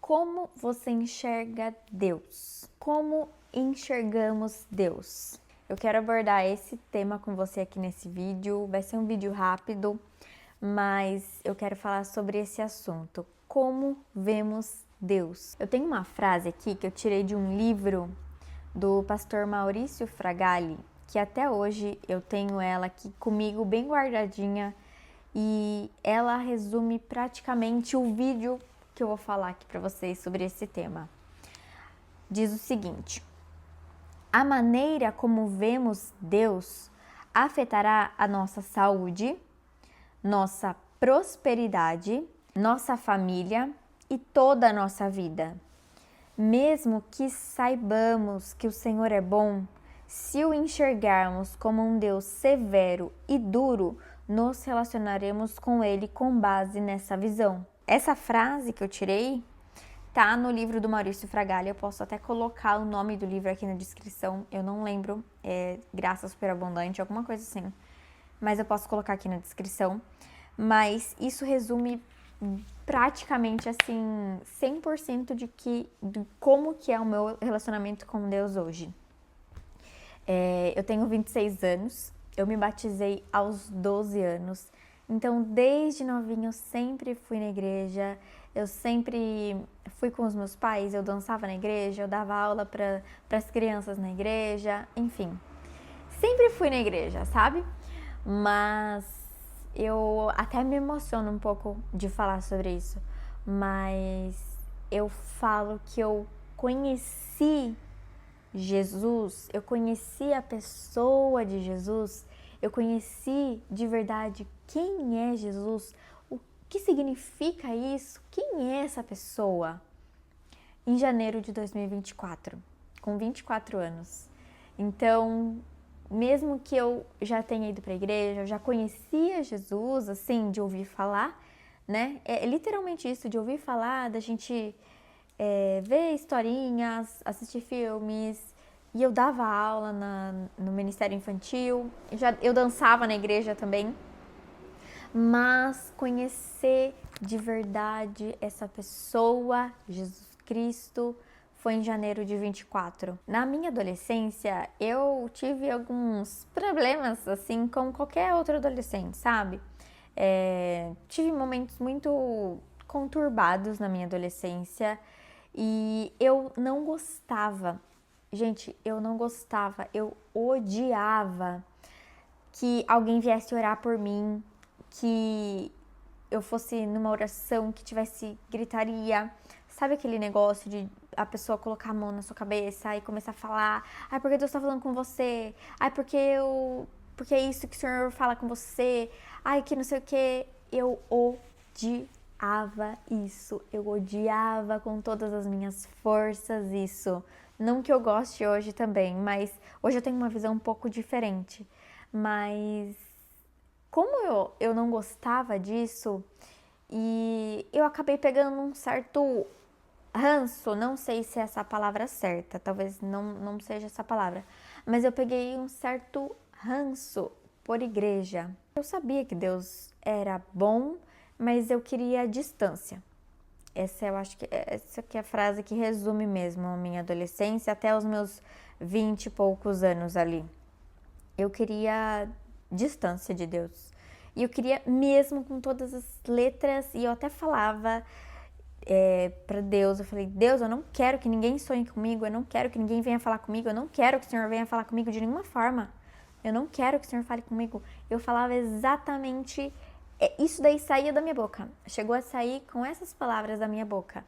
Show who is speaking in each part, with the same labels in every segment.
Speaker 1: Como você enxerga Deus? Como enxergamos Deus? Eu quero abordar esse tema com você aqui nesse vídeo. Vai ser um vídeo rápido, mas eu quero falar sobre esse assunto. Como vemos Deus? Eu tenho uma frase aqui que eu tirei de um livro do pastor Maurício Fragali, que até hoje eu tenho ela aqui comigo bem guardadinha e ela resume praticamente o vídeo que eu vou falar aqui para vocês sobre esse tema. Diz o seguinte: a maneira como vemos Deus afetará a nossa saúde, nossa prosperidade, nossa família e toda a nossa vida. Mesmo que saibamos que o Senhor é bom, se o enxergarmos como um Deus severo e duro, nos relacionaremos com Ele com base nessa visão. Essa frase que eu tirei tá no livro do Maurício Fragali. Eu posso até colocar o nome do livro aqui na descrição. Eu não lembro, Graça Superabundante, alguma coisa assim. Mas eu posso colocar aqui na descrição. Mas isso resume praticamente assim 100% de como que é o meu relacionamento com Deus hoje. Eu tenho 26 anos, eu me batizei aos 12 anos, então desde novinha eu sempre fui na igreja, eu sempre fui com os meus pais, eu dançava na igreja, eu dava aula para as crianças na igreja, enfim, sempre fui na igreja, sabe? Mas eu até me emociono um pouco de falar sobre isso, mas eu falo que eu conheci Jesus, eu conheci a pessoa de Jesus, eu conheci de verdade quem é Jesus, o que significa isso, quem é essa pessoa, em janeiro de 2024, com 24 anos. Então, mesmo que eu já tenha ido para a igreja, eu já conhecia Jesus, assim, de ouvir falar, né? É literalmente isso, de ouvir falar, da gente ver historinhas, assistir filmes, e eu dava aula no Ministério Infantil, eu dançava na igreja também, mas conhecer de verdade essa pessoa, Jesus Cristo, foi em janeiro de 24. Na minha adolescência, eu tive alguns problemas, assim, como qualquer outro adolescente, sabe? Tive momentos muito conturbados na minha adolescência e eu não gostava, gente, eu não gostava, eu odiava que alguém viesse orar por mim, que eu fosse numa oração que tivesse gritaria. Sabe aquele negócio de a pessoa colocar a mão na sua cabeça e começar a falar: ai, porque Deus tá falando com você? Ai, porque é isso que o Senhor fala com você? Ai, que não sei o que. Eu odiava isso. Eu odiava com todas as minhas forças isso. Não que eu goste hoje também, mas hoje eu tenho uma visão um pouco diferente. Mas como eu não gostava disso, e eu acabei pegando um certo ranço, não sei se é essa a palavra certa, talvez não seja essa palavra, mas eu peguei um certo ranço por igreja. Eu sabia que Deus era bom, mas eu queria distância. Eu acho que essa que é a frase que resume mesmo a minha adolescência até os meus 20 e poucos anos ali. Eu queria distância de Deus. E eu queria mesmo com todas as letras, e eu até falava para Deus, eu falei: Deus, eu não quero que ninguém sonhe comigo, eu não quero que ninguém venha falar comigo, eu não quero que o Senhor venha falar comigo de nenhuma forma. Eu não quero que o Senhor fale comigo. Eu falava exatamente, isso daí saía da minha boca. Chegou a sair com essas palavras da minha boca.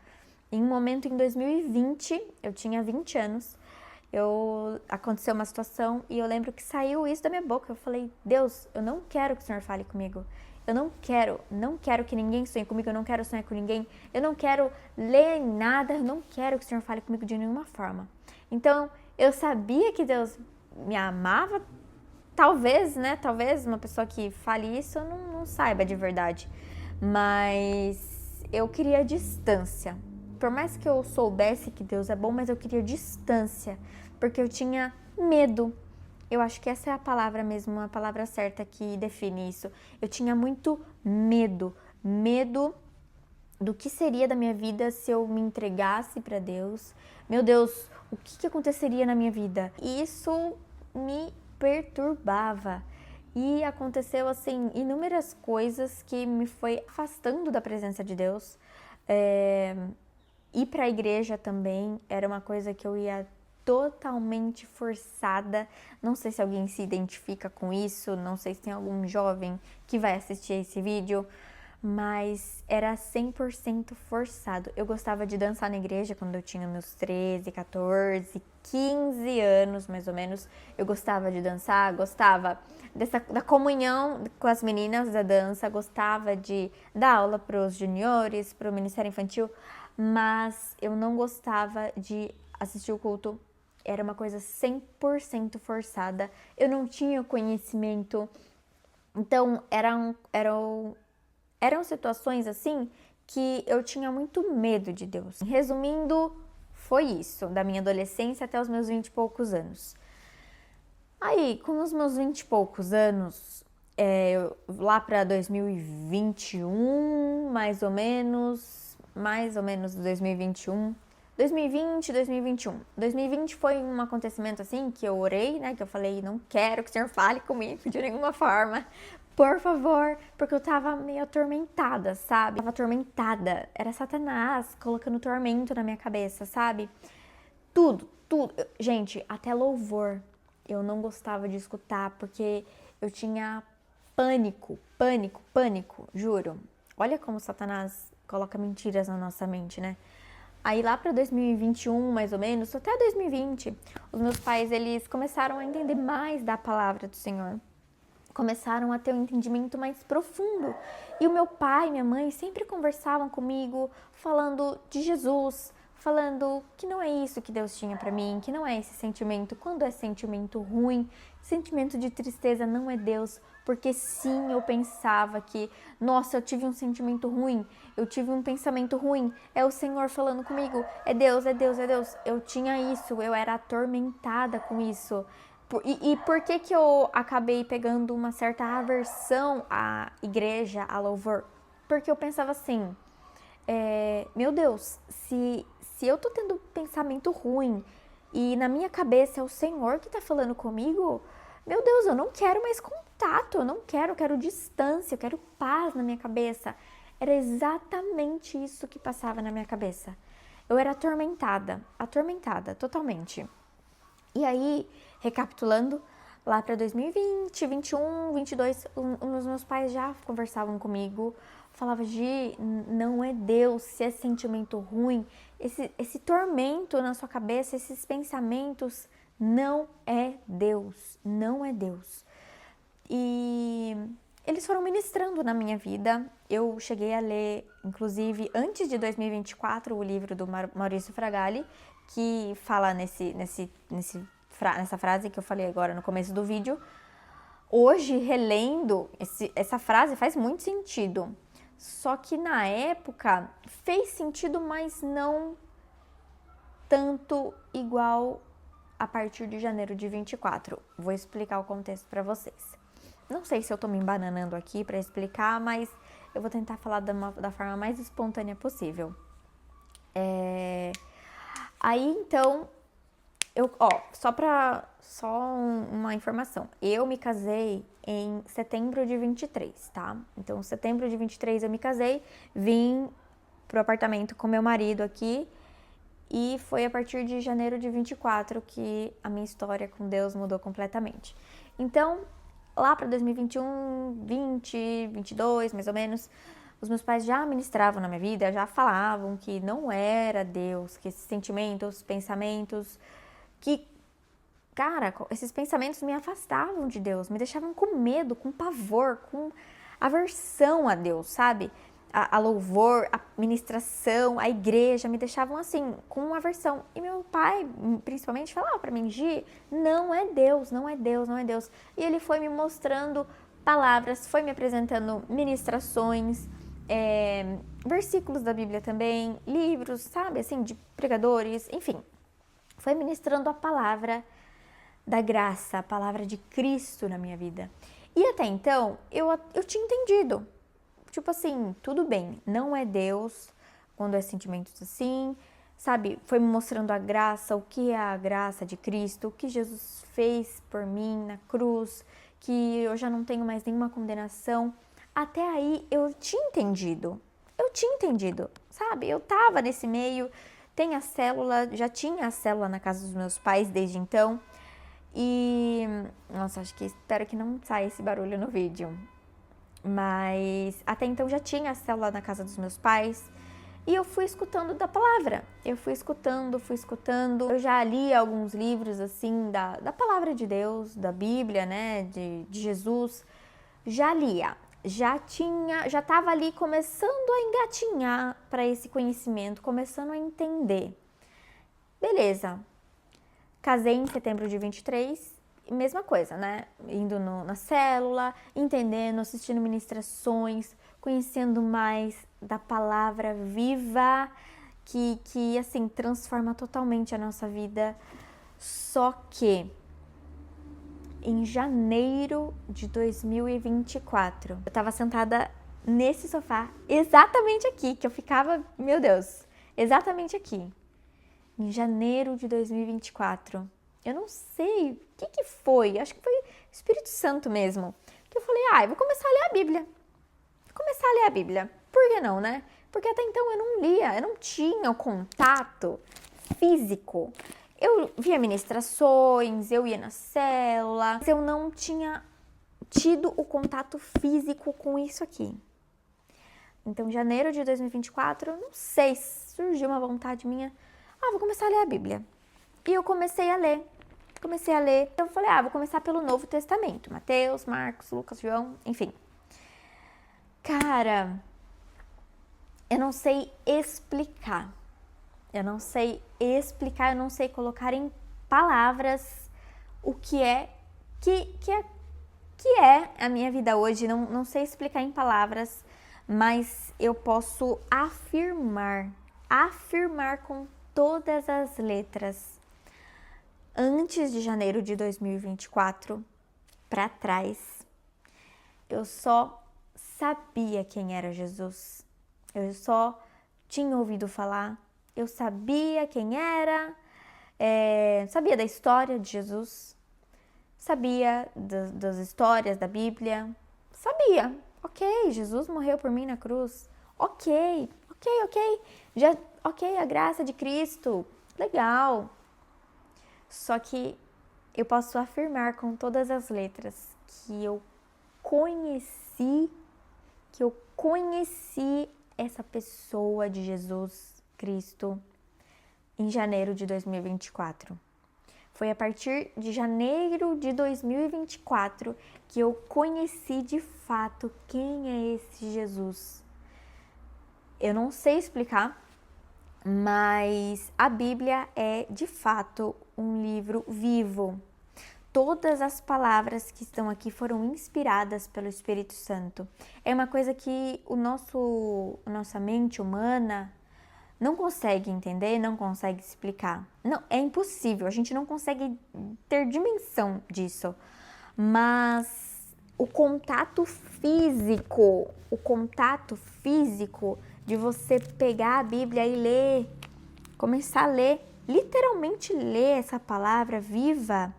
Speaker 1: Em um momento em 2020, eu tinha 20 anos, aconteceu uma situação e eu lembro que saiu isso da minha boca. Eu falei: Deus, eu não quero que o Senhor fale comigo. Eu não quero que ninguém sonhe comigo, eu não quero sonhar com ninguém, eu não quero ler nada, eu não quero que o Senhor fale comigo de nenhuma forma. Então, eu sabia que Deus me amava, talvez, né? Talvez uma pessoa que fale isso não saiba de verdade, mas eu queria distância. Por mais que eu soubesse que Deus é bom, mas eu queria distância, porque eu tinha medo. Eu acho que essa é a palavra mesmo, a palavra certa que define isso. Eu tinha muito medo do que seria da minha vida se eu me entregasse para Deus. Meu Deus, o que aconteceria na minha vida? E isso me perturbava. E aconteceu assim inúmeras coisas que me foi afastando da presença de Deus. Ir para a igreja também era uma coisa que eu ia totalmente forçada. Não sei se alguém se identifica com isso, não sei se tem algum jovem que vai assistir esse vídeo, mas era 100% forçado. Eu gostava de dançar na igreja quando eu tinha meus 13, 14, 15 anos, mais ou menos. Eu gostava de dançar, gostava da comunhão com as meninas da dança, gostava de dar aula para os juniores, para o Ministério Infantil, mas eu não gostava de assistir o culto. Era uma coisa 100% forçada. Eu não tinha conhecimento. Então, eram situações assim que eu tinha muito medo de Deus. Resumindo, foi isso, da minha adolescência até os meus 20 e poucos anos. Aí, com os meus 20 e poucos anos, lá para 2021, mais ou menos 2021, 2020, 2021. 2020 foi um acontecimento assim que eu orei, né? Que eu falei, não quero que o Senhor fale comigo de nenhuma forma, por favor, porque eu tava meio atormentada, sabe? Tava atormentada. Era Satanás colocando tormento na minha cabeça, sabe? Tudo. Gente, até louvor eu não gostava de escutar porque eu tinha pânico, juro. Olha como Satanás coloca mentiras na nossa mente, né? Aí lá para 2021, mais ou menos, até 2020, os meus pais, eles começaram a entender mais da palavra do Senhor. Começaram a ter um entendimento mais profundo. E o meu pai e minha mãe sempre conversavam comigo, falando de Jesus, falando que não é isso que Deus tinha para mim, que não é esse sentimento. Quando é sentimento ruim, sentimento de tristeza, não é Deus. Porque sim, eu pensava que, nossa, eu tive um sentimento ruim, eu tive um pensamento ruim, é o Senhor falando comigo, é Deus, é Deus, é Deus. Eu tinha isso, eu era atormentada com isso. E por que eu acabei pegando uma certa aversão à igreja, a louvor? Porque eu pensava assim, meu Deus, se eu tô tendo pensamento ruim e na minha cabeça é o Senhor que tá falando comigo, meu Deus, eu não quero mais contato, eu quero distância, eu quero paz na minha cabeça. Era exatamente isso que passava na minha cabeça. Eu era atormentada, totalmente. E aí, recapitulando, lá para 2020, 21, 22, os meus pais já conversavam comigo, falavam, Gi, não é Deus, se é sentimento ruim, esse tormento na sua cabeça, esses pensamentos, não é Deus, não é Deus. E eles foram ministrando na minha vida. Eu cheguei a ler, inclusive, antes de 2024, o livro do Maurício Fragali, que fala nessa frase que eu falei agora no começo do vídeo. Hoje, relendo, essa frase faz muito sentido. Só que na época fez sentido, mas não tanto igual a partir de janeiro de 24. Vou explicar o contexto para vocês. Não sei se eu tô me embananando aqui para explicar, mas eu vou tentar falar da forma mais espontânea possível. Aí, então, só uma informação. Eu me casei em setembro de 23, tá? Então, setembro de 23 eu me casei, vim pro apartamento com meu marido aqui e foi a partir de janeiro de 24 que a minha história com Deus mudou completamente. Então, lá para 2021, 20, 22, mais ou menos, os meus pais já ministravam na minha vida, já falavam que não era Deus, que esses sentimentos, pensamentos, que, cara, esses pensamentos me afastavam de Deus, me deixavam com medo, com pavor, com aversão a Deus, sabe? A louvor, a ministração, a igreja me deixavam assim, com aversão. E meu pai, principalmente, falava para mim, Gi, não é Deus, não é Deus, não é Deus. E ele foi me mostrando palavras, foi me apresentando ministrações, versículos da Bíblia também, livros, sabe, assim, de pregadores, enfim. Foi ministrando a palavra da graça, a palavra de Cristo na minha vida. E até então, eu tinha entendido. Tipo assim, tudo bem, não é Deus quando é sentimentos assim, sabe? Foi me mostrando a graça, o que é a graça de Cristo, o que Jesus fez por mim na cruz, que eu já não tenho mais nenhuma condenação. Até aí eu tinha entendido. Eu tinha entendido, sabe? Eu tava nesse meio, tem a célula, já tinha a célula na casa dos meus pais desde então. E, nossa, espero que não saia esse barulho no vídeo. Mas até então já tinha a célula na casa dos meus pais. E eu fui escutando da palavra. Eu fui escutando. Eu já li alguns livros, assim, da palavra de Deus, da Bíblia, né, de Jesus. Já lia. Já estava ali começando a engatinhar para esse conhecimento, começando a entender. Beleza. Casei em setembro de 23, mesma coisa, né? Indo na célula, entendendo, assistindo ministrações, conhecendo mais da palavra viva, que assim, transforma totalmente a nossa vida. Só que em janeiro de 2024, eu tava sentada nesse sofá, exatamente aqui, que eu ficava, meu Deus, exatamente aqui. Em janeiro de 2024. Eu não sei o que foi, acho que foi o Espírito Santo mesmo. Que eu falei, eu vou começar a ler a Bíblia. Vou começar a ler a Bíblia. Por que não, né? Porque até então eu não lia, eu não tinha o contato físico. Eu via ministrações, eu ia na célula, mas eu não tinha tido o contato físico com isso aqui. Então, janeiro de 2024, não sei, surgiu uma vontade minha, vou começar a ler a Bíblia. E eu comecei a ler. Eu falei, vou começar pelo Novo Testamento. Mateus, Marcos, Lucas, João, enfim. Cara, eu não sei explicar. Eu não sei colocar em palavras o que é a minha vida hoje. Não sei explicar em palavras, mas eu posso afirmar com todas as letras. Antes de janeiro de 2024, para trás, eu só sabia quem era Jesus. Eu só tinha ouvido falar, eu sabia quem era, sabia da história de Jesus, sabia das histórias da Bíblia, sabia. Ok, Jesus morreu por mim na cruz. Ok. A graça de Cristo, legal. Só que eu posso afirmar com todas as letras que eu conheci essa pessoa de Jesus Cristo em janeiro de 2024. Foi a partir de janeiro de 2024 que eu conheci de fato quem é esse Jesus. Eu não sei explicar, mas a Bíblia é de fato um livro vivo. Todas as palavras que estão aqui foram inspiradas pelo Espírito Santo. É uma coisa que a nossa mente humana não consegue entender, não consegue explicar. Não, é impossível, a gente não consegue ter dimensão disso. Mas o contato físico de você pegar a Bíblia e ler, começar a ler, literalmente ler essa palavra viva,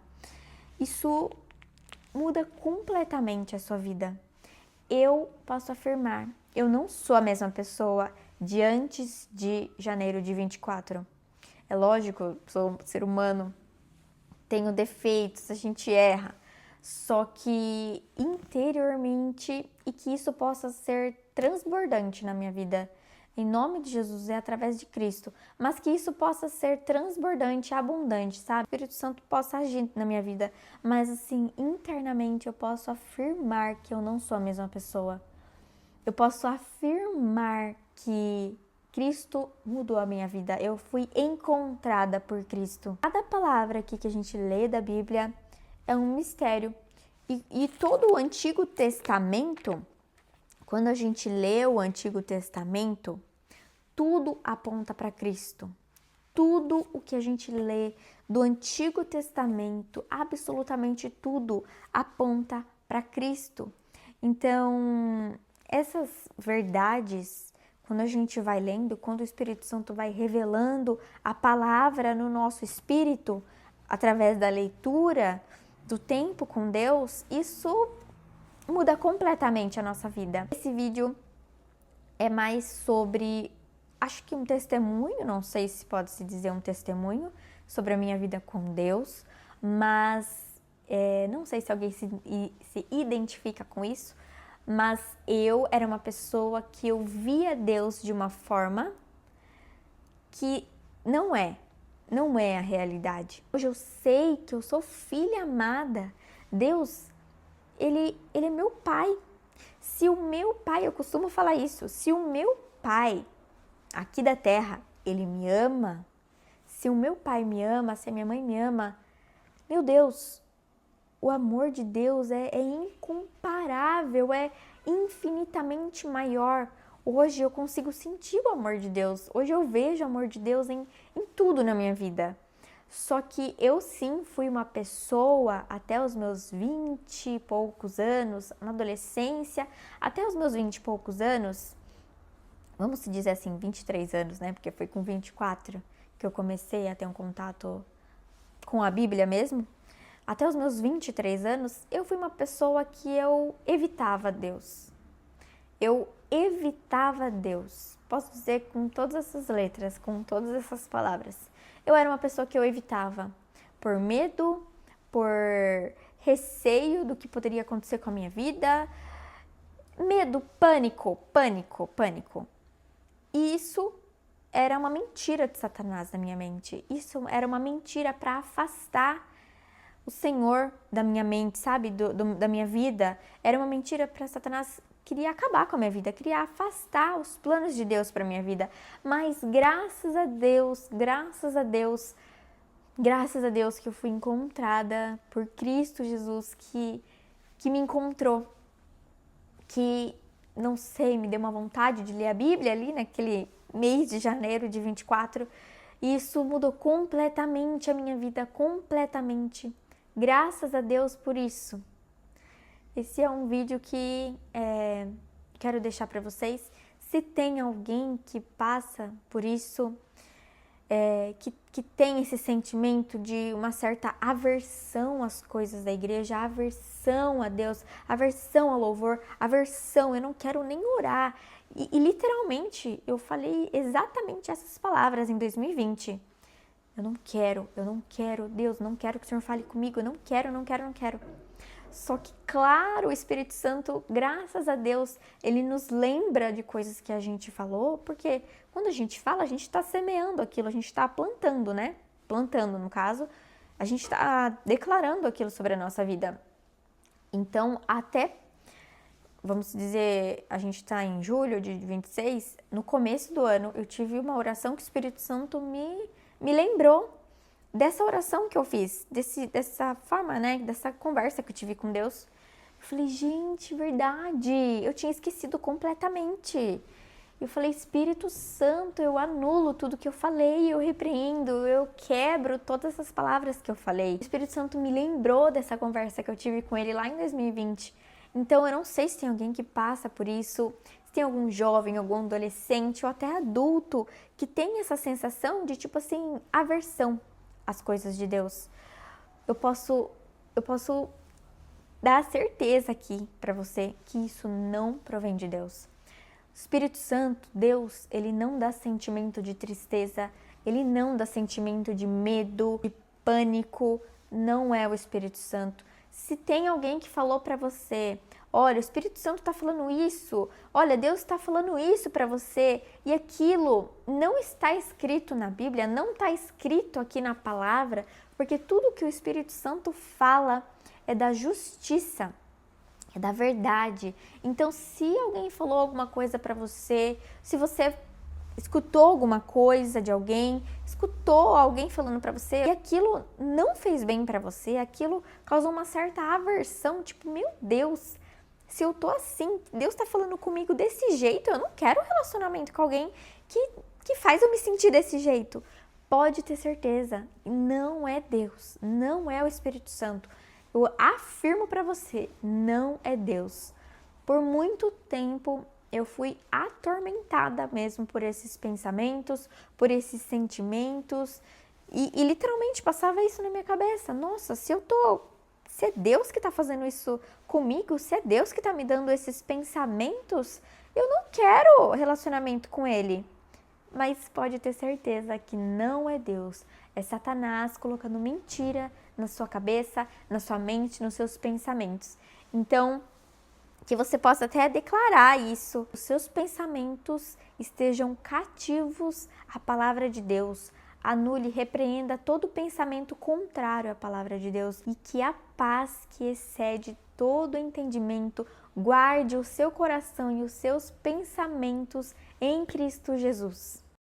Speaker 1: isso muda completamente a sua vida. Eu posso afirmar, eu não sou a mesma pessoa de antes de janeiro de 24. É lógico, sou um ser humano, tenho defeitos, a gente erra. Só que interiormente, e que isso possa ser transbordante na minha vida, em nome de Jesus, é através de Cristo, mas que isso possa ser transbordante, abundante, sabe? O Espírito Santo possa agir na minha vida, mas assim, internamente eu posso afirmar que eu não sou a mesma pessoa. Eu posso afirmar que Cristo mudou a minha vida, eu fui encontrada por Cristo. Cada palavra aqui que a gente lê da Bíblia é um mistério. E todo o Antigo Testamento, quando a gente lê o Antigo Testamento, tudo aponta para Cristo. Tudo o que a gente lê do Antigo Testamento, absolutamente tudo, aponta para Cristo. Então, essas verdades, quando a gente vai lendo, quando o Espírito Santo vai revelando a palavra no nosso espírito, através da leitura, do tempo com Deus, isso muda completamente a nossa vida. Esse vídeo é mais sobre, acho que um testemunho, não sei se pode se dizer um testemunho, sobre a minha vida com Deus, mas não sei se alguém se identifica com isso, mas eu era uma pessoa que eu via Deus de uma forma que não é a realidade. Hoje eu sei que eu sou filha amada. Deus, ele é meu pai. Se o meu pai, eu costumo falar isso, se o meu pai aqui da terra, ele me ama, se o meu pai me ama, se a minha mãe me ama, meu Deus, o amor de Deus é incomparável, é infinitamente maior. Hoje eu consigo sentir o amor de Deus, hoje eu vejo o amor de Deus em tudo na minha vida. Só que eu sim fui uma pessoa até os meus 20 e poucos anos, na adolescência, até os meus 20 e poucos anos, vamos dizer assim, 23 anos, né? Porque foi com 24 que eu comecei a ter um contato com a Bíblia mesmo. Até os meus 23 anos, eu fui uma pessoa que eu evitava Deus. Eu evitava Deus. Posso dizer com todas essas letras, com todas essas palavras. Eu era uma pessoa que eu evitava por medo, por receio do que poderia acontecer com a minha vida. Medo, pânico. E isso era uma mentira de Satanás na minha mente. Isso era uma mentira para afastar o Senhor da minha mente, sabe? Da minha vida. Era uma mentira para Satanás. Queria acabar com a minha vida, queria afastar os planos de Deus para minha vida. Mas graças a Deus que eu fui encontrada por Cristo Jesus, que me encontrou. Que, não sei, me deu uma vontade de ler a Bíblia ali naquele mês de janeiro de 24. E isso mudou completamente a minha vida, completamente. Graças a Deus por isso. Esse é um vídeo que quero deixar para vocês. Se tem alguém que passa por isso, que tem esse sentimento de uma certa aversão às coisas da igreja, aversão a Deus, aversão ao louvor, aversão, eu não quero nem orar. E literalmente, eu falei exatamente essas palavras em 2020. Eu não quero, Deus, não quero que o Senhor fale comigo, eu não quero. Só que, claro, o Espírito Santo, graças a Deus, ele nos lembra de coisas que a gente falou, porque quando a gente fala, a gente está semeando aquilo, a gente está plantando, né? Plantando, no caso, a gente está declarando aquilo sobre a nossa vida. Então, até, vamos dizer, a gente está em julho de 26, no começo do ano, eu tive uma oração que o Espírito Santo me lembrou dessa oração que eu fiz, dessa forma, né, dessa conversa que eu tive com Deus. Eu falei, gente, verdade, eu tinha esquecido completamente. Eu falei, Espírito Santo, eu anulo tudo que eu falei, eu repreendo, eu quebro todas essas palavras que eu falei. O Espírito Santo me lembrou dessa conversa que eu tive com ele lá em 2020. Então, eu não sei se tem alguém que passa por isso, se tem algum jovem, algum adolescente ou até adulto que tem essa sensação de, tipo assim, aversão às coisas de Deus. Eu posso dar certeza aqui para você que isso não provém de Deus. O Espírito Santo, Deus, ele não dá sentimento de tristeza, ele não dá sentimento de medo, de pânico, não é o Espírito Santo. Se tem alguém que falou para você, olha, o Espírito Santo está falando isso, olha, Deus está falando isso para você, e aquilo não está escrito na Bíblia, não está escrito aqui na palavra, porque tudo que o Espírito Santo fala é da justiça, é da verdade. Então, se alguém falou alguma coisa para você, se você escutou alguma coisa de alguém, escutou alguém falando para você e aquilo não fez bem para você, aquilo causou uma certa aversão, tipo, meu Deus, se eu tô assim, Deus tá falando comigo desse jeito, eu não quero um relacionamento com alguém que faz eu me sentir desse jeito. Pode ter certeza, não é Deus, não é o Espírito Santo. Eu afirmo para você, não é Deus. Por muito tempo eu fui atormentada mesmo por esses pensamentos, por esses sentimentos e literalmente passava isso na minha cabeça. Nossa, se é Deus que está fazendo isso comigo, se é Deus que está me dando esses pensamentos, eu não quero relacionamento com Ele. Mas pode ter certeza que não é Deus, é Satanás colocando mentira na sua cabeça, na sua mente, nos seus pensamentos. Então, que você possa até declarar isso, os seus pensamentos estejam cativos à palavra de Deus. Anule, repreenda todo pensamento contrário à palavra de Deus e que a paz que excede todo entendimento guarde o seu coração e os seus pensamentos em Cristo Jesus.